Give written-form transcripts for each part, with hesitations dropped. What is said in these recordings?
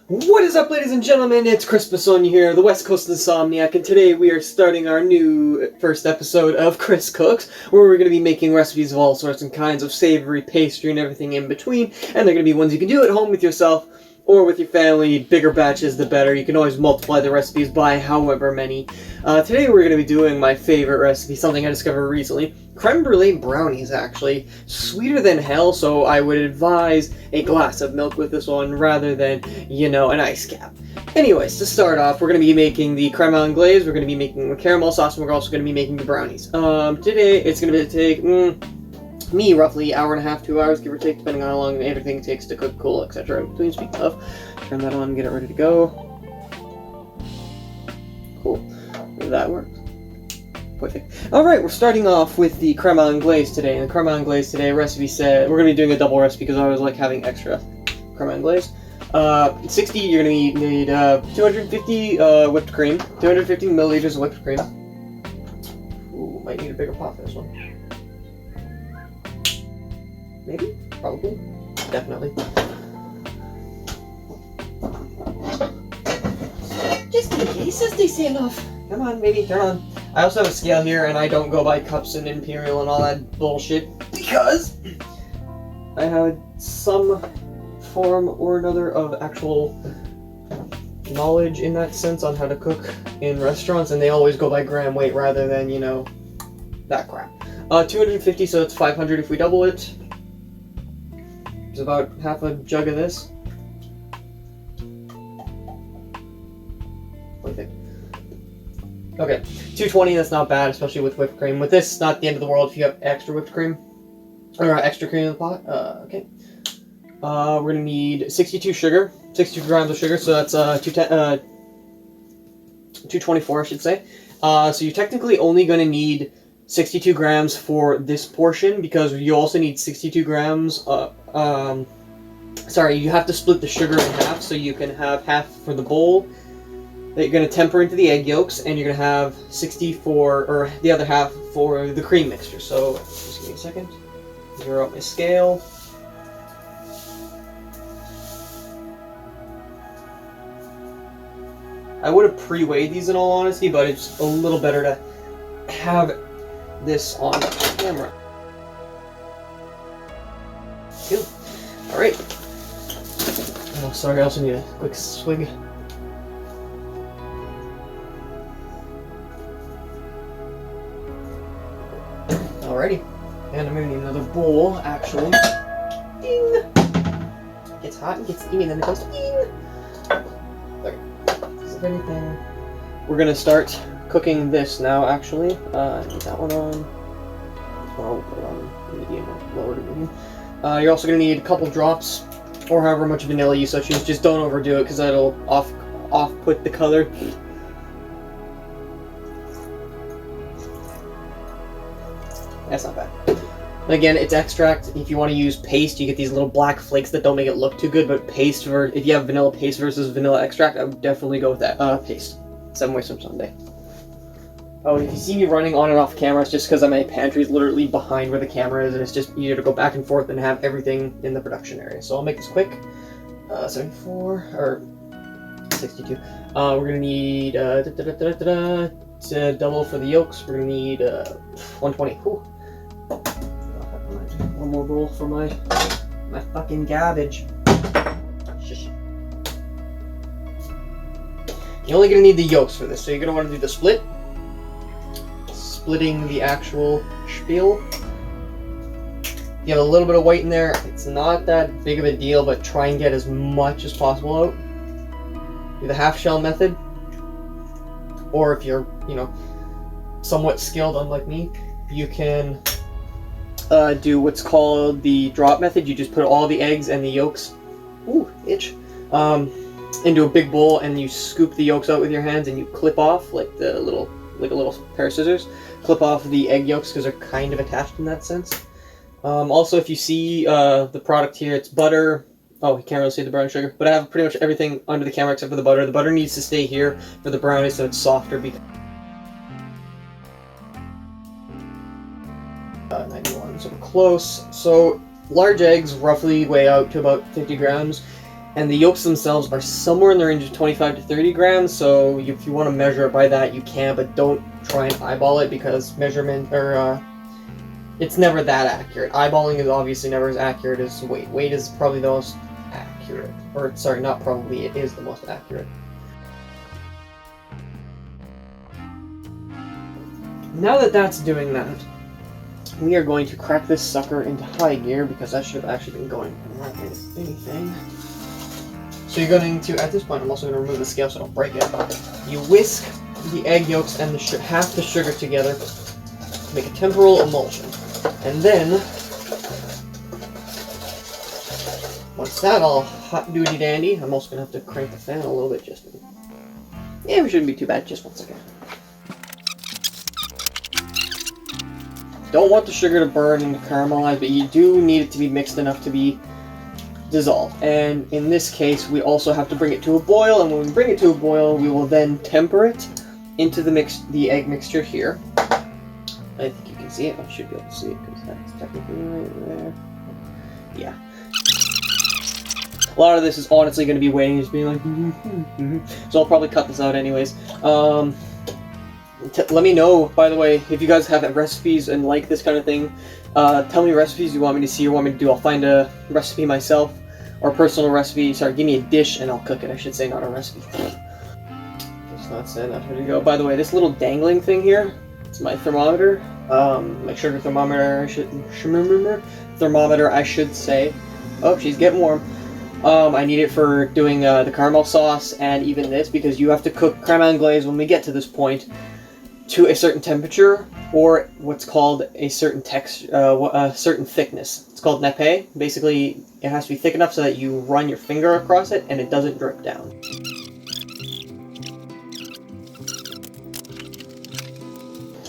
What is up, ladies and gentlemen? It's Chris on here, the West Coast Insomniac, and today we are starting our new first episode of Chris Cooks, where we're going to be making recipes of all sorts and kinds of savory pastry and everything in between, and they're going to be ones you can do at home with yourself or with your family. Bigger batches, the better. You can always multiply the recipes by however many. Today we're going to be doing my favorite recipe, something I discovered recently. Crème Brûlée brownies, actually. Sweeter than hell, so I would advise a glass of milk with this one rather than, an ice cap. Anyways, to start off, we're going to be making the crème anglaise, we're going to be making the caramel sauce, and we're also going to be making the brownies. Today, it's going to take me roughly an hour and a half, 2 hours, give or take, depending on how long everything takes to cook, cool, etc. In between, speaking of, turn that on, get it ready to go. Cool. That works. Perfect. Alright, we're starting off with the crème anglaise today. And the crème anglaise today, recipe said, we're going to be doing a double recipe because I always like having extra crème anglaise. 60, you're going to need 250 whipped cream, 250 milliliters of whipped cream. Ooh, might need a bigger pot for this one. Maybe? Probably? Definitely. Just in case, as they say, love. Come on, baby, turn on. I also have a scale here, and I don't go by cups and imperial and all that bullshit, because I have some form or another of actual knowledge in that sense on how to cook in restaurants, and they always go by gram weight rather than, that crap. 250, so it's 500 if we double it. There's about half a jug of this. What do you think? Okay, 220, that's not bad, especially with whipped cream. With this, not the end of the world if you have extra whipped cream. Or extra cream in the pot. Okay. We're going to need 62 grams of sugar, so that's 224, I should say. So you're technically only going to need 62 grams for this portion, because you also need 62 grams, sorry, you have to split the sugar in half, so you can have half for the bowl that you're going to temper into the egg yolks, and you're going to have 64, or the other half for the cream mixture. So, just give me a second. Zero up my scale. I would have pre-weighed these in all honesty, but it's a little better to have this on camera. Cool. Alright. Oh, sorry, I also need a quick swig. Alrighty. And I'm gonna need another bowl, actually. Ding! It gets hot and gets steamy, then it goes ding! Okay. Is there anything? We're gonna start cooking this now, actually. Need that one on. This one I'll put on medium or lower to medium. You're also gonna need a couple drops, or however much vanilla you so choose. Just don't overdo it, because that'll off-put the color. That's not bad. Again, it's extract. If you want to use paste, you get these little black flakes that don't make it look too good, but paste, if you have vanilla paste versus vanilla extract, I would definitely go with that. Paste. 7 ways from Sunday. Oh, and if you see me running on and off camera, it's just because my pantry is literally behind where the camera is, and it's just easier to go back and forth and have everything in the production area. So I'll make this quick. 74, or 62. We're going to need, to double for the yolks, we're going to need 120. Cool. One more bowl for my fucking garbage. Shush. You're only going to need the yolks for this, so you're going to want to do the split. Splitting the actual spiel. You have a little bit of white in there. It's not that big of a deal, but try and get as much as possible out. Do the half shell method. Or if you're, somewhat skilled, unlike me, you can do what's called the drop method. You just put all the eggs and the yolks, into a big bowl, and you scoop the yolks out with your hands, and you clip off like a little pair of scissors. Clip off the egg yolks because they're kind of attached in that sense. Also, if you see the product here, it's butter. Oh, you can't really see the brown sugar, but I have pretty much everything under the camera except for the butter. The butter needs to stay here for the brownies so it's softer. Because 91, so we're close. So large eggs roughly weigh out to about 50 grams. And the yolks themselves are somewhere in the range of 25 to 30 grams, so if you want to measure it by that, you can, but don't try and eyeball it, because measurement, it's never that accurate. Eyeballing is obviously never as accurate as weight. Weight is probably the most accurate. Or, sorry, not probably, it is the most accurate. Now that that's doing that, we are going to crack this sucker into high gear, because that should have actually been going with anything. So you're going to, at this point, I'm also going to remove the scale so I don't break it. You whisk the egg yolks and half the sugar together to make a temporal emulsion. And then, once that all hot doody dandy, I'm also going to have to crank the fan a little bit just. Yeah, we shouldn't be too bad, just 1 second. Don't want the sugar to burn and caramelize, but you do need it to be mixed enough to be dissolved. And in this case, we also have to bring it to a boil, and when we bring it to a boil, we will then temper it into the egg mixture here. I think you can see it. I should be able to see it because that's technically right there. Yeah. A lot of this is honestly going to be waiting, just being like, so I'll probably cut this out anyways. Let me know, by the way, if you guys have recipes and like this kind of thing. Tell me recipes you want me to see or want me to do. I'll find a recipe myself, or a personal recipe. Sorry, give me a dish and I'll cook it. I should say, not a recipe. Just not saying that. Here we go. By the way, this little dangling thing here, it's my thermometer. My sugar thermometer, I should say. Oh, she's getting warm. I need it for doing the caramel sauce and even this, because you have to cook crème anglaise when we get to this point to a certain temperature, or what's called a certain certain thickness. It's called nappe. Basically, it has to be thick enough so that you run your finger across it and it doesn't drip down.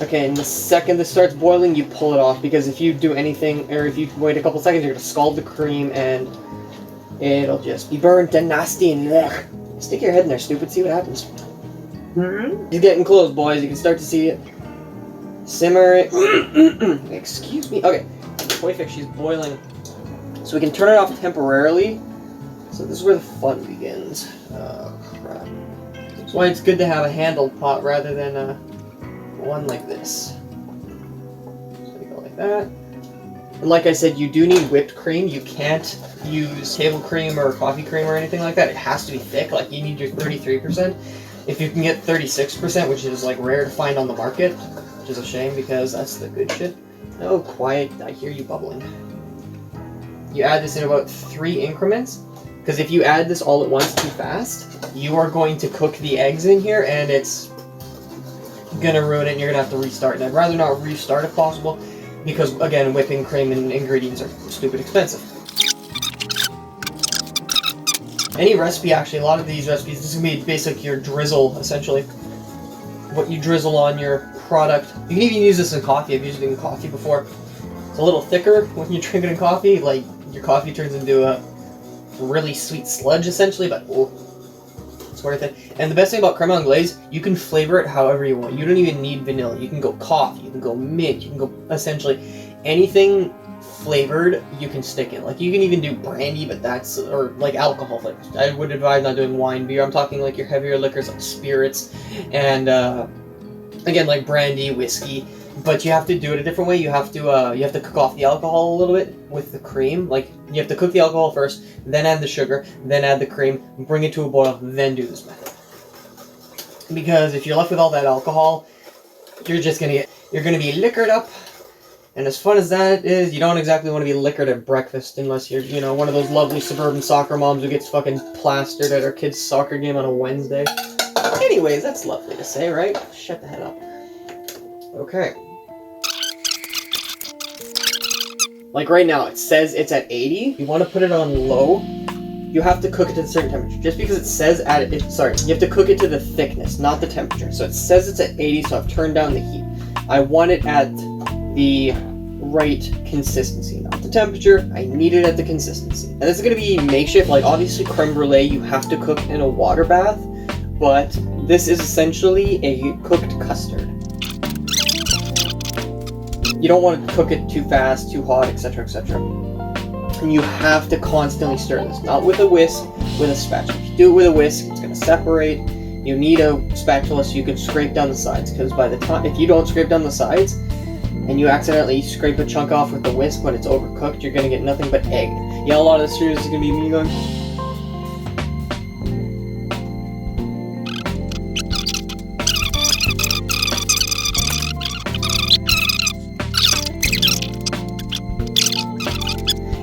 Okay, and the second this starts boiling, you pull it off, because if you do anything, or if you wait a couple seconds, you're going to scald the cream and it'll just be burnt and nasty and blech. Stick your head in there, stupid, see what happens. He's getting close, boys. You can start to see it. Simmer it. Excuse me. Okay, perfect. She's boiling. So we can turn it off temporarily. So this is where the fun begins. Oh, crap. That's why it's good to have a handled pot rather than one like this. So we go like that. And like I said, you do need whipped cream. You can't use table cream or coffee cream or anything like that. It has to be thick. Like, you need your 33%. If you can get 36%, which is like rare to find on the market, which is a shame because that's the good shit. Oh, quiet. I hear you bubbling. You add this in about 3 increments, because if you add this all at once too fast, you are going to cook the eggs in here and it's gonna ruin it and you're gonna have to restart. And I'd rather not restart if possible, because again, whipping cream and ingredients are stupid expensive. Any recipe, actually, a lot of these recipes, this is going to be basic your drizzle, essentially. What you drizzle on your product. You can even use this in coffee. I've used it in coffee before. It's a little thicker when you drink it in coffee. Like, your coffee turns into a really sweet sludge, essentially, but oh, it's worth it. And the best thing about crème anglaise, you can flavor it however you want. You don't even need vanilla. You can go coffee, you can go mint, you can go, essentially, anything flavored you can stick in. Like, you can even do brandy, but that's, or like alcohol flavors. I would advise not doing wine, beer. I'm talking like your heavier liquors like spirits and again, like brandy, whiskey, but you have to do it a different way. You have to cook off the alcohol a little bit with the cream. Like, you have to cook the alcohol first, then add the sugar, then add the cream, bring it to a boil, then do this method. Because if you're left with all that alcohol, you're gonna be liquored up. And as fun as that is, you don't exactly want to be liquored at breakfast unless you're, you know, one of those lovely suburban soccer moms who gets fucking plastered at her kid's soccer game on a Wednesday. Anyways, that's lovely to say, right? Shut the head up. Okay. Like right now, it says it's at 80. You want to put it on low. You have to cook it to a certain temperature. Just because it says you have to cook it to the thickness, not the temperature. So it says it's at 80, so I've turned down the heat. I want it at the right consistency, not the temperature. I need it at the consistency. And this is going to be makeshift. Like, obviously creme brulee you have to cook in a water bath, but this is essentially a cooked custard. You don't want to cook it too fast, too hot, etc., etc. And you have to constantly stir this, not with a whisk, with a spatula. If you do it with a whisk, it's going to separate. You need a spatula so you can scrape down the sides, because by the time, if you don't scrape down the sides, and you accidentally scrape a chunk off with the whisk when it's overcooked, you're going to get nothing but egg. Yeah, a lot of the streamers is going to be me going...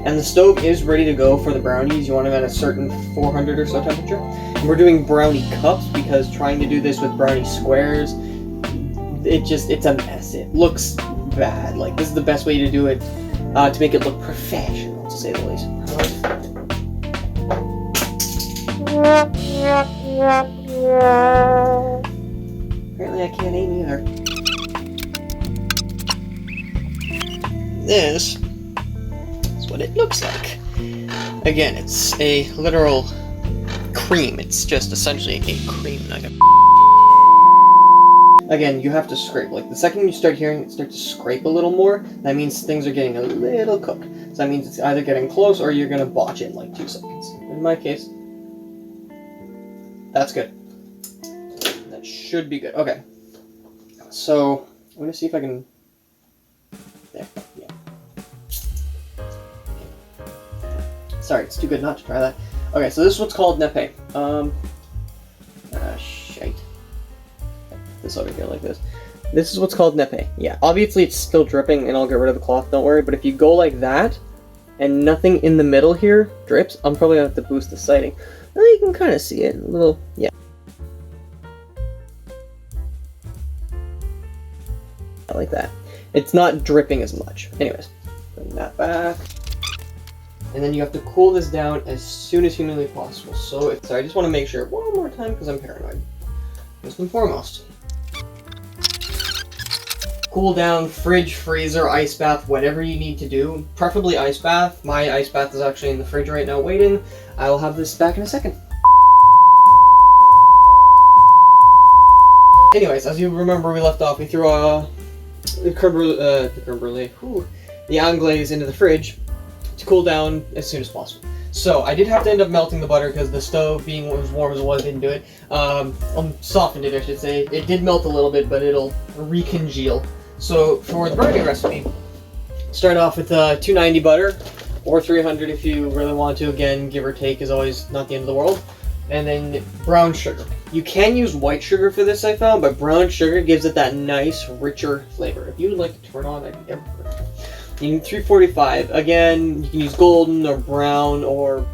And the stove is ready to go for the brownies. You want them at a certain 400 or so temperature. And we're doing brownie cups because trying to do this with brownie squares, it's a mess. It looks bad. Like, this is the best way to do it, to make it look professional, to say the least. Apparently I can't aim either. This is what it looks like. Again, it's a literal cream. It's just essentially a cream nugget. Again, you have to scrape. Like, the second you start hearing it start to scrape a little more, that means things are getting a little cooked. So that means it's either getting close or you're gonna botch it in like 2 seconds. In my case, that's good. That should be good. Okay. So, I'm gonna see if I can... There. Yeah. Sorry, it's too good not to try that. Okay, so this is what's called nepe. Shite. This over here like this. This is what's called nepe. Yeah, obviously it's still dripping and I'll get rid of the cloth, don't worry, but if you go like that, and nothing in the middle here drips, I'm probably gonna have to boost the sighting. Well, you can kind of see it, a little, yeah. Like that. It's not dripping as much. Anyways, bring that back. And then you have to cool this down as soon as humanly possible. So, sorry, I just want to make sure one more time because I'm paranoid. First and foremost. Cool down, fridge, freezer, ice bath, whatever you need to do. Preferably ice bath. My ice bath is actually in the fridge right now waiting. I will have this back in a second. Anyways, as you remember we left off, we threw the crème brûlée, the anglaise into the fridge to cool down as soon as possible. So I did have to end up melting the butter because the stove, being as warm as it was, didn't do it. Softened it, I should say. It did melt a little bit, but it'll recongeal. So for the brownie recipe, start off with 290 butter, or 300 if you really want to. Again, give or take is always not the end of the world. And then brown sugar. You can use white sugar for this, I found, but brown sugar gives it that nice, richer flavor. If you would like to turn on, I'd ever. You need 345. Again, you can use golden or brown, or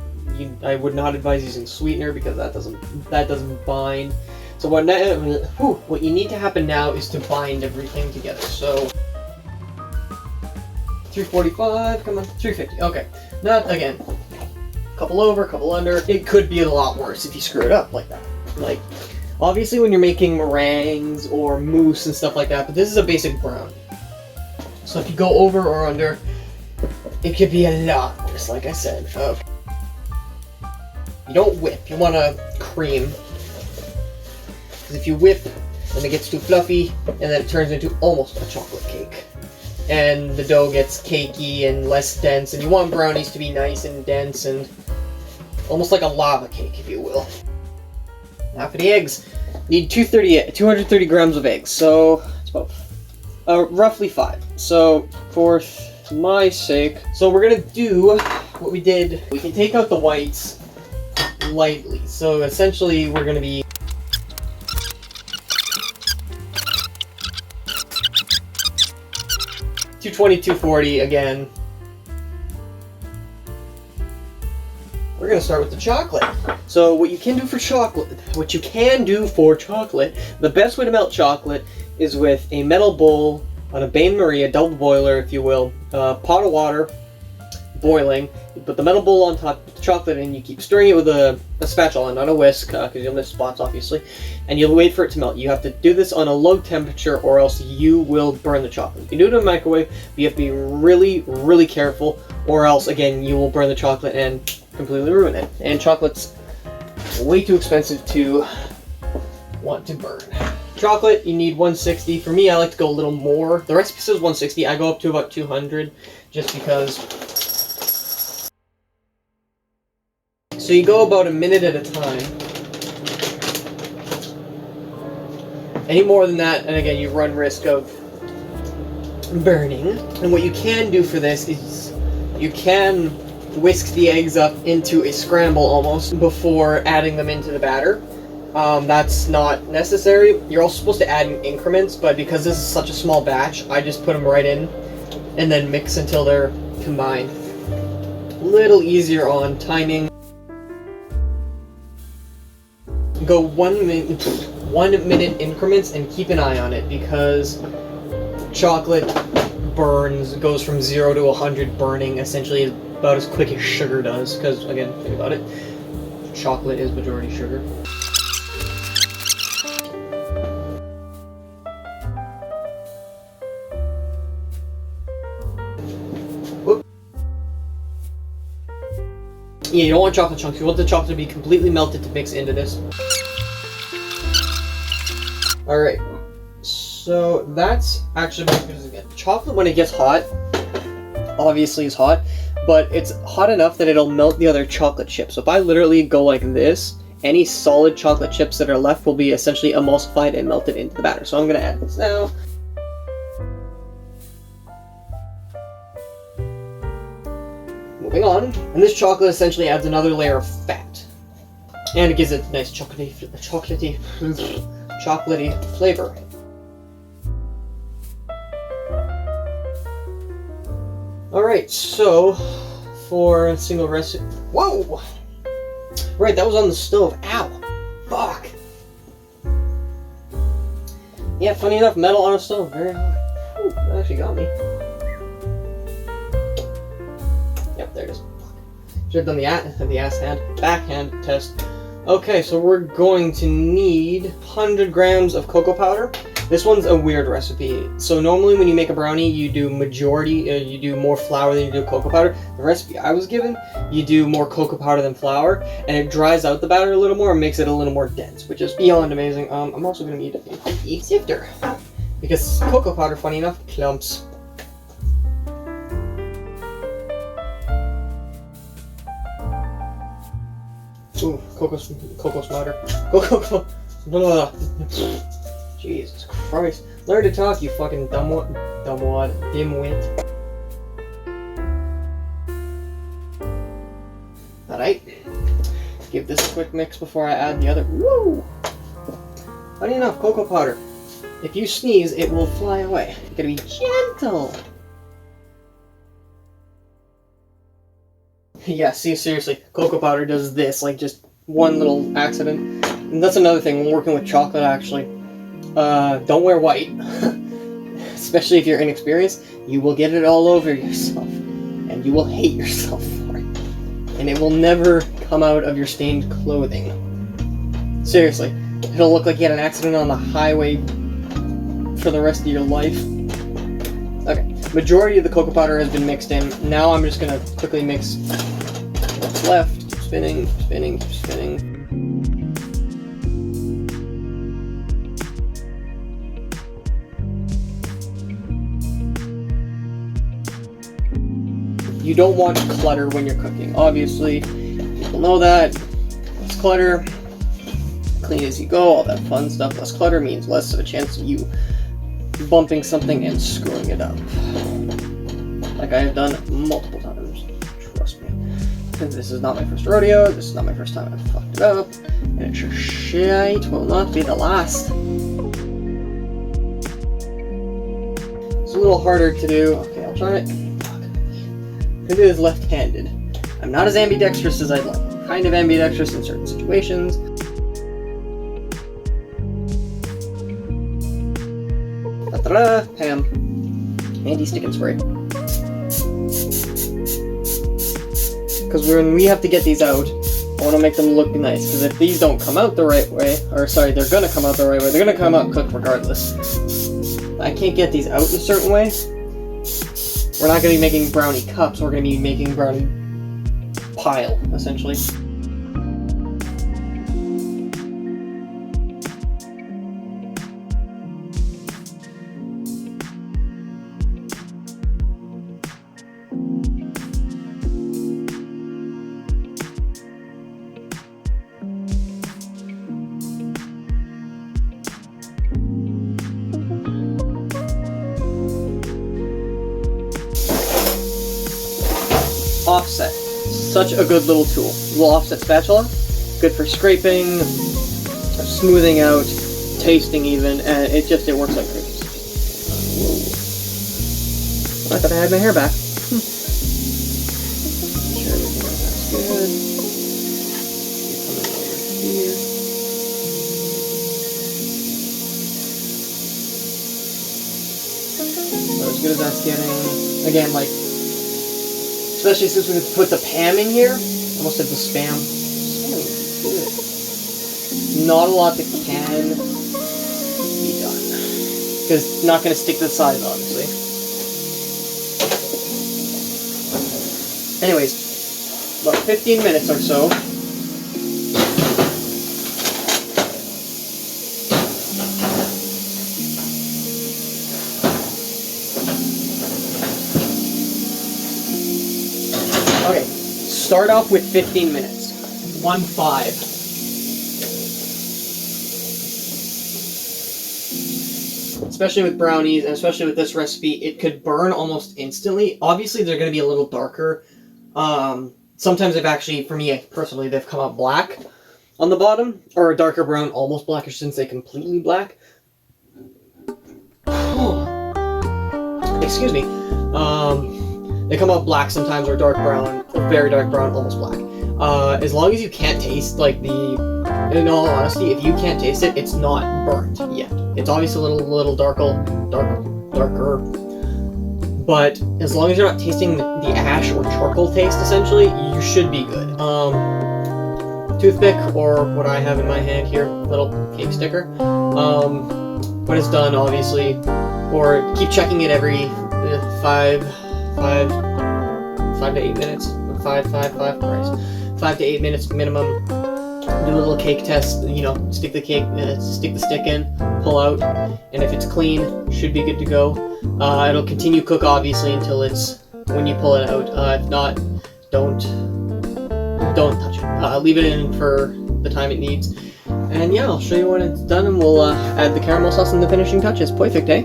I would not advise using sweetener because that doesn't bind. So what you need to happen now is to bind everything together. So 345, come on, 350. Okay, not again. Couple over, couple under. It could be a lot worse if you screw it up like that. Like, obviously when you're making meringues or mousse and stuff like that, but this is a basic brown. So if you go over or under, it could be a lot worse, like I said. You don't whip, you want to cream. Because if you whip, then it gets too fluffy, and then it turns into almost a chocolate cake. And the dough gets cakey and less dense, and you want brownies to be nice and dense and almost like a lava cake, if you will. Now for the eggs, need 230 grams of eggs, so it's about roughly 5. So for my sake, so we're gonna do what we did. We can take out the whites lightly. So essentially, we're gonna be 220, 240 again. We're gonna start with the chocolate. So what you can do for chocolate, the best way to melt chocolate is with a metal bowl on a bain-marie, a double boiler, if you will, pot of water, boiling. You put the metal bowl on top, put the chocolate in, you keep stirring it with a spatula, not a whisk, because you'll miss spots, obviously, and you'll wait for it to melt. You have to do this on a low temperature or else you will burn the chocolate. You can do it in a microwave, but you have to be really, really careful, or else, again, you will burn the chocolate and completely ruin it. And chocolate's way too expensive to want to burn. Chocolate, you need 160. For me, I like to go a little more. The recipe says 160. I go up to about 200 just because. So you go about a minute at a time. Any more than that, and again, you run risk of burning. And what you can do for this is you can whisk the eggs up into a scramble almost before adding them into the batter. That's not necessary. You're also supposed to add in increments, but because this is such a small batch, I just put them right in and then mix until they're combined. A little easier on timing. Go 1 minute increments and keep an eye on it because chocolate burns, goes from 0 to 100 burning essentially about as quick as sugar does, because again, think about it, chocolate is majority sugar. Whoop. Yeah, you don't want chocolate chunks, you want the chocolate to be completely melted to mix into this. Alright, so that's actually what it is again. Chocolate, when it gets hot, obviously is hot, but it's hot enough that it'll melt the other chocolate chips. So if I literally go like this, any solid chocolate chips that are left will be essentially emulsified and melted into the batter. So I'm going to add this now. Moving on, and this chocolate essentially adds another layer of fat. And it gives it a nice chocolatey flavor. Alright, so for a single recipe. Whoa! Right, that was on the stove. Ow! Fuck! Yeah, funny enough, metal on a stove. Very hot. Ooh, that actually got me. Yep, there it is. Should have done the backhand test. Okay, so we're going to need 100 grams of cocoa powder. This one's a weird recipe. So normally when you make a brownie, you do you do more flour than you do cocoa powder. The recipe I was given, you do more cocoa powder than flour, and it dries out the batter a little more and makes it a little more dense, which is beyond amazing. I'm also going to need a sifter, because cocoa powder, funny enough, clumps. Ooh, cocoa smarter. Blah. Jesus Christ. Learn to talk, you fucking dimwit. Alright. Give this a quick mix before I add the other. Woo! Funny enough, cocoa powder. If you sneeze, it will fly away. You gotta be gentle. Yeah, see, seriously, cocoa powder does this, like just one little accident. And that's another thing when working with chocolate, actually. Don't wear white. Especially if you're inexperienced, you will get it all over yourself. And you will hate yourself for it. And it will never come out of your stained clothing. Seriously, it'll look like you had an accident on the highway for the rest of your life. Okay, majority of the cocoa powder has been mixed in. Now I'm just gonna quickly mix what's left. Keep spinning, spinning, keep spinning. You don't want clutter when you're cooking. Obviously, people know that. Less clutter, clean as you go, all that fun stuff. Less clutter means less of a chance of you bumping something and screwing it up. Like I have done multiple times. Trust me. This is not my first rodeo. This is not my first time I've fucked it up. And it sure shite will not be the last. It's a little harder to do. Okay, I'll try it. It is left-handed. I'm not as ambidextrous as I'd like. I'm kind of ambidextrous in certain situations. Ta-da! Ham. Handy stick and spray. Because when we have to get these out, I want to make them look nice. Because if these don't come out the right way, or sorry, they're going to come out the right way, they're going to come out cooked regardless. I can't get these out in a certain way. We're not going to be making brownie cups, we're going to be making brownie pile, essentially. offset. Such a good little tool. Little offset spatula. Good for scraping, smoothing out, tasting even, and it works like crazy. Whoa. I thought I had my hair back. Make sure everything else is good. Coming over here. So as good as that's getting, again, like, especially since we put the Pam in here, I almost said the Spam. Spam is good. Not a lot that can be done, because it's not going to stick to the sides, obviously. Anyways, about 15 minutes or so. Okay, start off with 15 minutes. 1-5. Especially with brownies, and especially with this recipe, it could burn almost instantly. Obviously, they're going to be a little darker. Sometimes they've actually, for me personally, they've come out black on the bottom, or a darker brown, almost black. I shouldn't say completely black. Excuse me. They come out black sometimes, or dark brown, or very dark brown, almost black. As long as you can't taste, like, in all honesty, if you can't taste it, it's not burnt yet. It's obviously a little darker, but as long as you're not tasting the ash or charcoal taste, essentially, you should be good. Toothpick, or what I have in my hand here, little cake sticker. When it's done, obviously, or keep checking it every 5 to 8 minutes. 5 to 8 minutes minimum. Do a little cake test, you know, stick the stick in, pull out, and if it's clean, should be good to go. It'll continue cook, obviously, until it's, when you pull it out. If not, don't touch it. Leave it in for the time it needs. And yeah, I'll show you when it's done, and we'll add the caramel sauce and the finishing touches. Perfect, eh?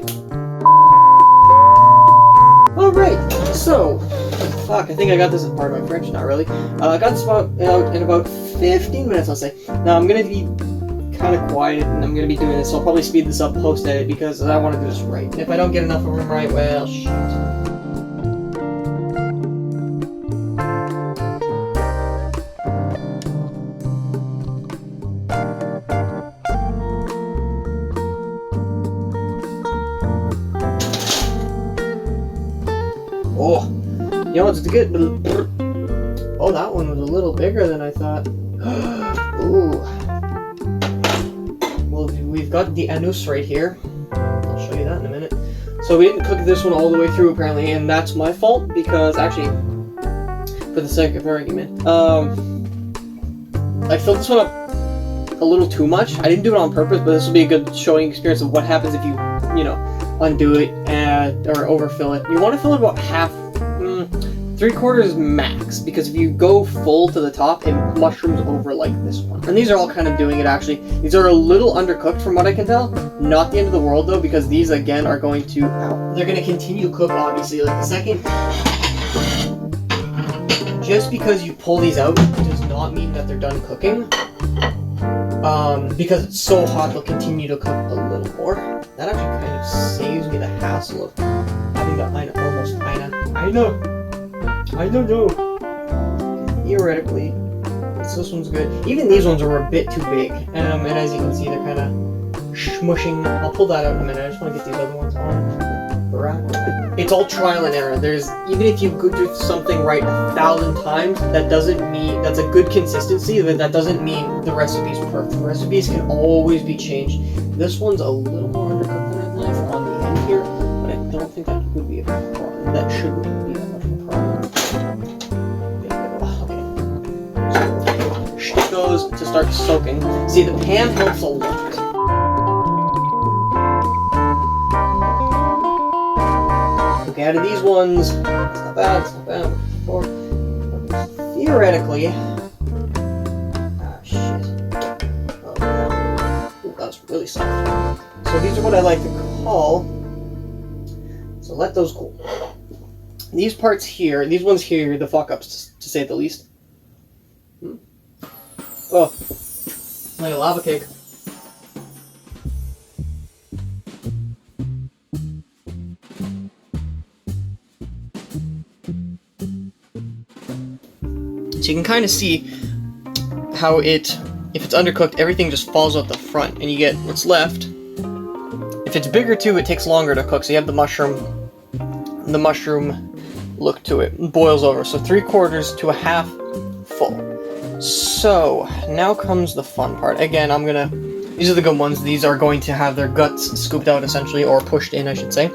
Alright, so, fuck, I think I got this as part of my French, not really. I got this out in about 15 minutes, I'll say. Now, I'm going to be kind of quiet, and I'm going to be doing this, so I'll probably speed this up post-edit, because I want to do this right. And if I don't get enough of them right, well, shit. Oh, you know what's good? Oh, that one was a little bigger than I thought. Ooh. Well, we've got the anus right here. I'll show you that in a minute. So we didn't cook this one all the way through, apparently, and that's my fault, because actually, for the sake of argument, I filled this one up a little too much. I didn't do it on purpose, but this will be a good showing experience of what happens if you undo it or overfill it. You want to fill it about half, 3/4 max, because if you go full to the top, it mushrooms over like this one. And these are all kind of doing it, actually. These are a little undercooked from what I can tell. Not the end of the world, though, because these, again, are going to, they're going to continue cook, obviously. Like, the second, just because you pull these out does not mean that they're done cooking. Because it's so hot, they'll continue to cook a little more. That actually kind of saves me the hassle of having to I don't know. Theoretically, this one's good. Even these ones are a bit too big. And as you can see, they're kind of smushing. I'll pull that out in a minute. I just want to get these other ones on. It's all trial and error. Even if you go do something right 1,000 times, that doesn't mean that's a good consistency, but that doesn't mean the recipe's perfect. Recipes can always be changed. This one's a little more undercooked than I'd like on the end here, but I don't think that would be a problem. That shouldn't be that much of a problem. Okay. So, stick those to start soaking. See, the pan helps a lot. Okay, out of these ones, it's not bad. Theoretically, shit. Oh, that's really soft. So these are what I like to call, so let those cool. these parts here, these ones here, the fuck-ups, to say the least. Oh, like a lava cake. So you can kind of see how if it's undercooked, everything just falls out the front, and you get what's left. If it's bigger too, it takes longer to cook, so you have the mushroom look to it. It boils over, so 3/4 to a half full. So, now comes the fun part. Again, these are the good ones. These are going to have their guts scooped out, essentially, or pushed in, I should say.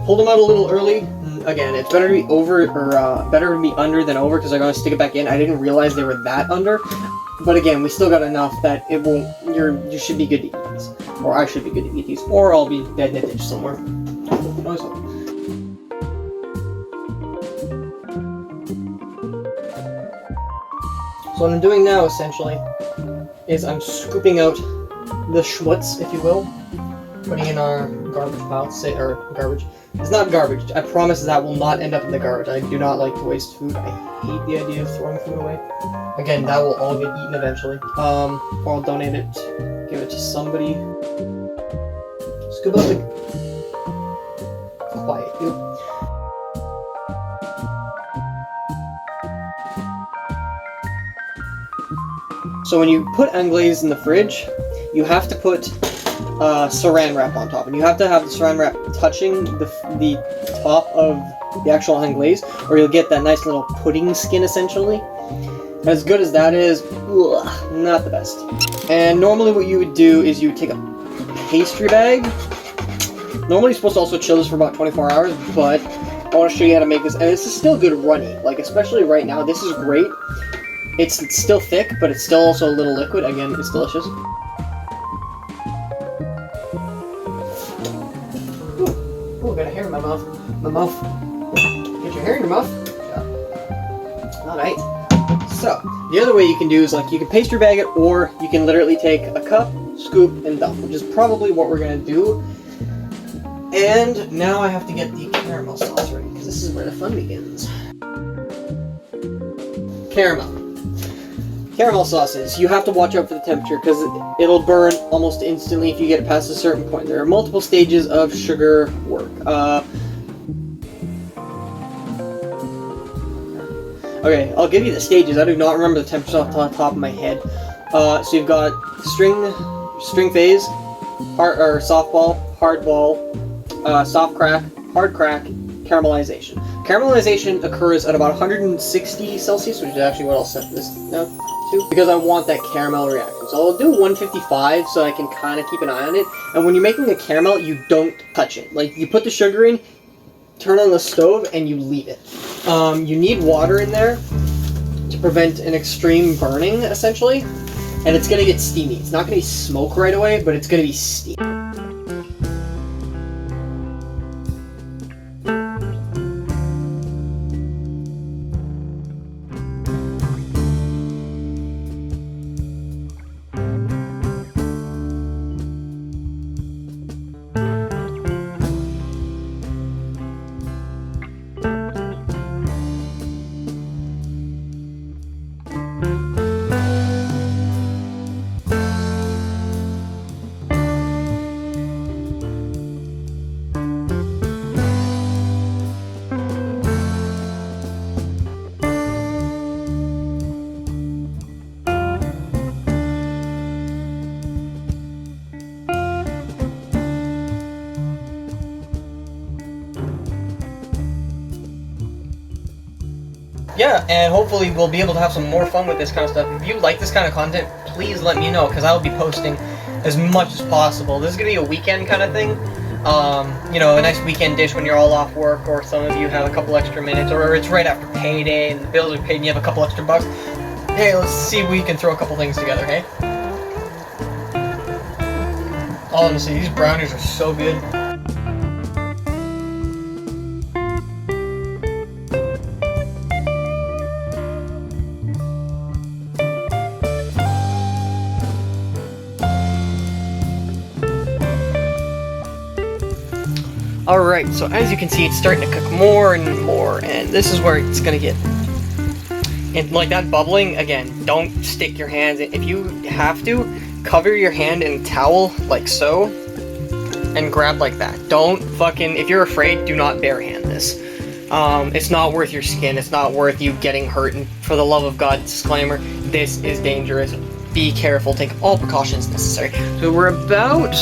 Pull them out a little early. Again, it's better to be over, or better to be under than over, because I'm going to stick it back in. I didn't realize they were that under. But again, we still got enough that it won't, you should be good to eat these. Or I should be good to eat these. Or I'll be dead in a ditch somewhere. So what I'm doing now, essentially, is I'm scooping out the schmutz, if you will. Putting in our garbage pile, or garbage. It's not garbage. I promise that will not end up in the garbage. I do not like to waste food. I hate the idea of throwing food away. Again, that will all get eaten eventually. Or I'll donate it, give it to somebody. Scoop out the quiet, you. So when you put anglaise in the fridge, you have to put saran wrap on top, and you have to have the saran wrap touching the top of the actual anglaise, or you'll get that nice little pudding skin, essentially. As good as that is, not the best. And normally what you would do is you would take a pastry bag. Normally you're supposed to also chill this for about 24 hours, but I want to show you how to make this, and this is still good runny, like especially right now. This is great. It's still thick, but it's still also a little liquid. Again, it's delicious. Ooh, got a hair in my mouth. Get your hair in your mouth. Yeah. Alright. So, the other way you can do is, like, you can pastry bag it, or you can literally take a cup, scoop, and dump, which is probably what we're going to do. And now I have to get the caramel sauce ready, because this is where the fun begins. Caramel sauces, you have to watch out for the temperature, because it'll burn almost instantly if you get it past a certain point. There are multiple stages of sugar work. Okay, I'll give you the stages. I do not remember the temperatures off the top of my head. So you've got string phase, softball, hardball, soft crack, hard crack, caramelization. Caramelization occurs at about 160 Celsius, which is actually what I'll set this now to, because I want that caramel reaction. So I'll do 155 so I can kind of keep an eye on it. And when you're making a caramel, you don't touch it. Like, you put the sugar in, turn on the stove, and you leave it. You need water in there to prevent an extreme burning, essentially. And it's going to get steamy. It's not going to be smoke right away, but it's going to be steam. Yeah, and hopefully we'll be able to have some more fun with this kind of stuff. If you like this kind of content, please let me know, because I'll be posting as much as possible. This is going to be a weekend kind of thing. You know, a nice weekend dish when you're all off work, or some of you have a couple extra minutes, or it's right after payday and the bills are paid and you have a couple extra bucks. Hey, let's see if we can throw a couple things together, hey? Honestly, these brownies are so good. Alright, so as you can see, it's starting to cook more and more, and this is where it's gonna get... And like that bubbling, again, don't stick your hands in. If you have to, cover your hand in a towel, like so, and grab like that. Don't fucking... If you're afraid, do not bare hand this. It's not worth your skin, it's not worth you getting hurt, and for the love of God, disclaimer, this is dangerous. Be careful, take all precautions necessary. So we're about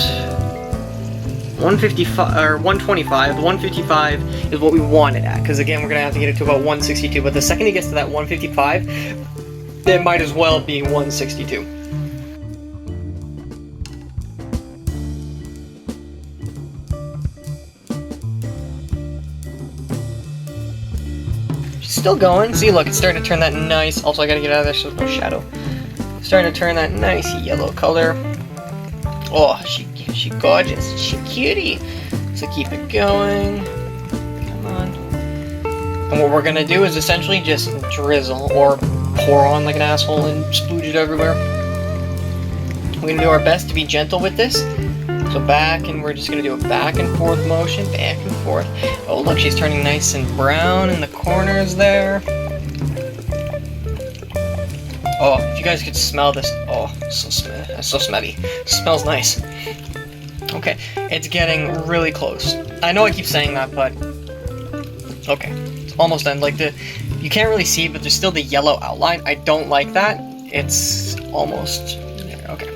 155, or 125. The 155 is what we want it at, because again, we're gonna have to get it to about 162, but the second it gets to that 155, it might as well be 162. Still going. See, look, it's starting to turn that nice. Also, I gotta get out of there so there's no shadow. Starting to turn that nice yellow color. Oh, she gorgeous. She cutie. So keep it going. Come on. And what we're gonna do is essentially just drizzle or pour on like an asshole and splooge it everywhere. We're gonna do our best to be gentle with this. So back, and we're just gonna do a back and forth motion, back and forth. Oh look, she's turning nice and brown in the corners there. Oh, if you guys could smell this, oh, so smelly. Smells nice. Okay, it's getting really close. I know I keep saying that, but okay, it's almost done. Like you can't really see, but there's still the yellow outline. I don't like that. It's almost there. Okay.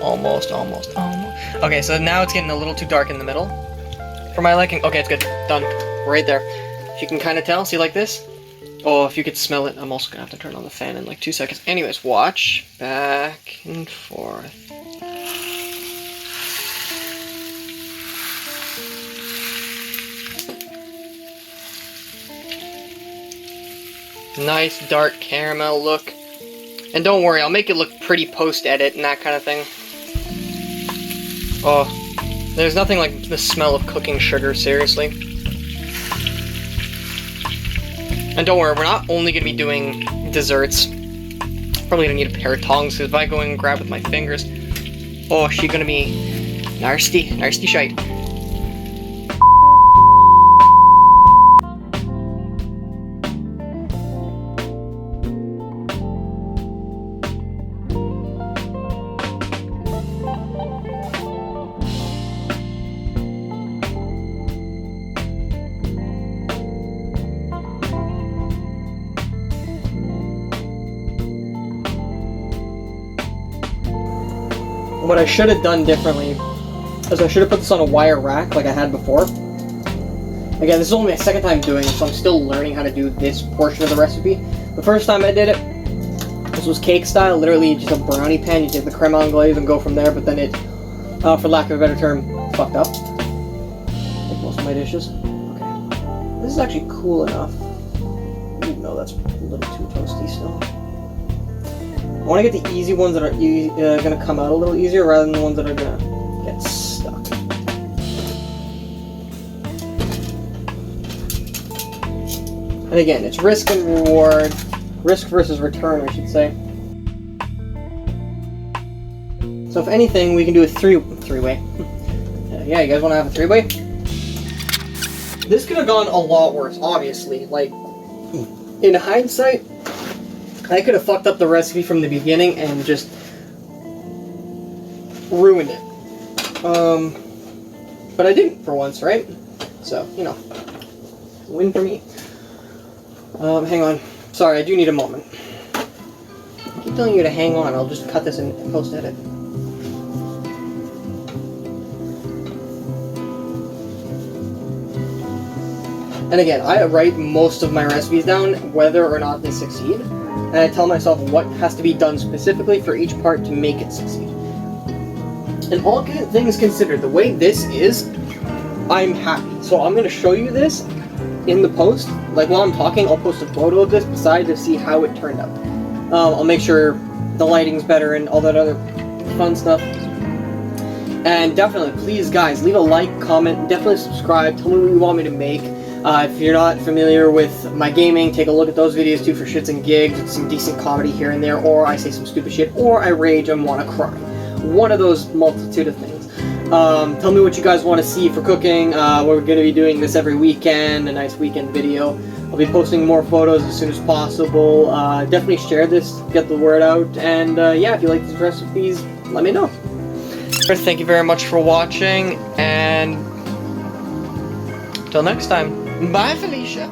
Almost. Okay, so now it's getting a little too dark in the middle for my liking. Okay, it's good. Done. Right there. If you can kind of tell, see like this? Oh, if you could smell it, I'm also gonna have to turn on the fan in like 2 seconds. Anyways, watch. Back and forth. Nice dark caramel look. And don't worry, I'll make it look pretty post-edit and that kind of thing. Oh, there's nothing like the smell of cooking sugar, seriously. And don't worry, we're not only going to be doing desserts. Probably going to need a pair of tongs, because if I go in and grab with my fingers, oh, she's going to be nasty shite. What I should have done differently is I should have put this on a wire rack like I had before. Again, this is only my second time doing it, so I'm still learning how to do this portion of the recipe. The first time I did it, this was cake style, literally just a brownie pan. You take the crème anglaise and go from there, but then it, for lack of a better term, fucked up. Like most of my dishes. Okay. This is actually cool enough. Even though that's a little too toasty still. I want to get the easy ones that are going to come out a little easier rather than the ones that are going to get stuck. And again, it's risk and reward. Risk versus return, I should say. So if anything, we can do a three-way. Yeah, you guys want to have a three-way? This could have gone a lot worse, obviously. Like, in hindsight, I could have fucked up the recipe from the beginning and just ruined it. But I didn't for once, right? So, you know, win for me. Hang on. Sorry, I do need a moment. I keep telling you to hang on. I'll just cut this in post-edit. And again, I write most of my recipes down, whether or not they succeed. And I tell myself what has to be done specifically for each part to make it succeed. And all things considered, the way this is, I'm happy. So I'm going to show you this in the post. Like while I'm talking, I'll post a photo of this beside to see how it turned out. I'll make sure the lighting's better and all that other fun stuff. And definitely, please guys, leave a like, comment, definitely subscribe, tell me what you want me to make. If you're not familiar with my gaming, take a look at those videos too for shits and gigs. It's some decent comedy here and there, or I say some stupid shit, or I rage and want to cry. One of those multitude of things. Tell me what you guys want to see for cooking. We're going to be doing this every weekend, a nice weekend video. I'll be posting more photos as soon as possible. Definitely share this, get the word out, and yeah, if you like these recipes, let me know. Thank you very much for watching, and till next time, bye Felicia!